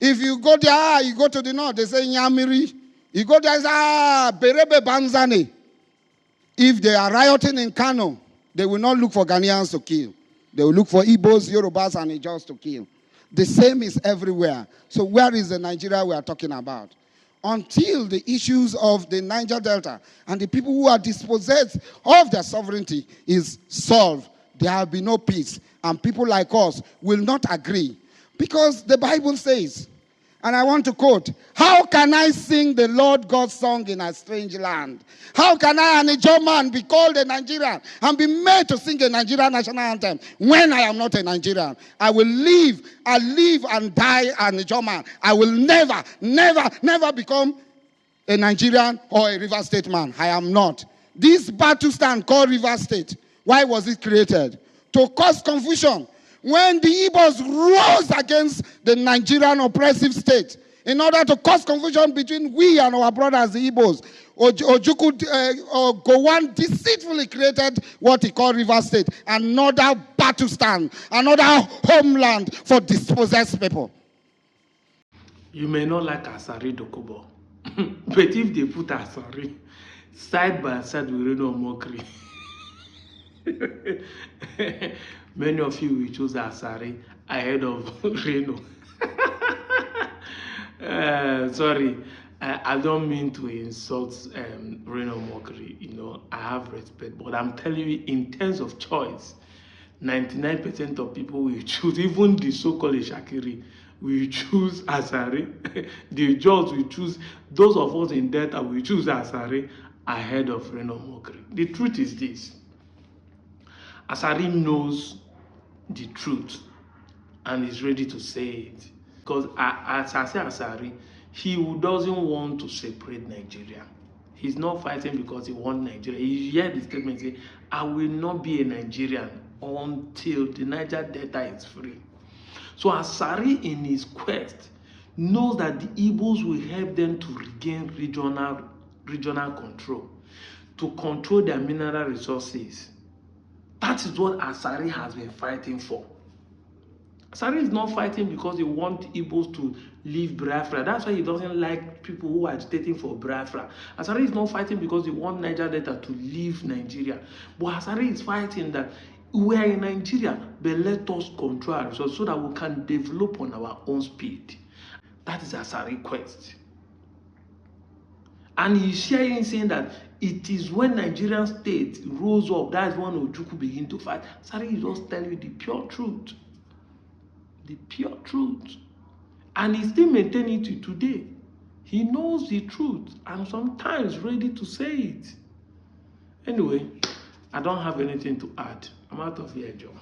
If you go there, you go to the north, they say Nyamiri. You go there, Berebe Banzane. If they are rioting in Kano, they will not look for Ghanaians to kill. They will look for Igbos, Yorubas, and Ijaws to kill. The same is everywhere. So where is the Nigeria we are talking about? Until the issues of the Niger Delta and the people who are dispossessed of their sovereignty is solved, there will be no peace. And people like us will not agree. Because the Bible says, and I want to quote, how can I sing the Lord God's song in a strange land? How can I, an Igbo man, be called a Nigerian and be made to sing a Nigerian national anthem when I am not a Nigerian? I will live and die an Igbo man. I will never become a Nigerian or a River State man. I am not. This battle stand called River State, why was it created? To cause confusion. When the Igbos rose against the Nigerian oppressive state, in order to cause confusion between we and our brothers, the Igbos, Ojukwu Gowon deceitfully created what he called River State, another battle stand, another homeland for dispossessed people. You may not like Asari Dokubo, but if they put Asari side by side with Reno Mokri, many of you will choose Asari ahead of Reno. Sorry, I don't mean to insult Reno Mokri. You know, I have respect, but I'm telling you, in terms of choice, 99% of people will choose, even the so-called Shakiri, will choose Asari. The judge will choose, those of us in Delta will choose Asari ahead of Reno Mokri. The truth is this. Asari knows the truth and is ready to say it. Because as I say Asari, he doesn't want to separate Nigeria. He's not fighting because he wants Nigeria. He heard the statement say, I will not be a Nigerian until the Niger Delta is free. So Asari, in his quest, knows that the Igbos will help them to regain regional control, to control their mineral resources. That is what Asari has been fighting for. Asari is not fighting because he wants Igbos to leave Biafra. That's why he doesn't like people who are agitating for Biafra. Asari is not fighting because he wants Niger Delta to leave Nigeria. But Asari is fighting that we are in Nigeria, but let us control our resources so that we can develop on our own speed. That is Asari's quest. And he's sharing, saying that it is when Nigerian state rose up, that is when Ojukwu begin to fight. Asari is just telling you the pure truth. The pure truth. And he's still maintaining it today. He knows the truth and sometimes ready to say it. Anyway, I don't have anything to add. I'm out of here, Joe.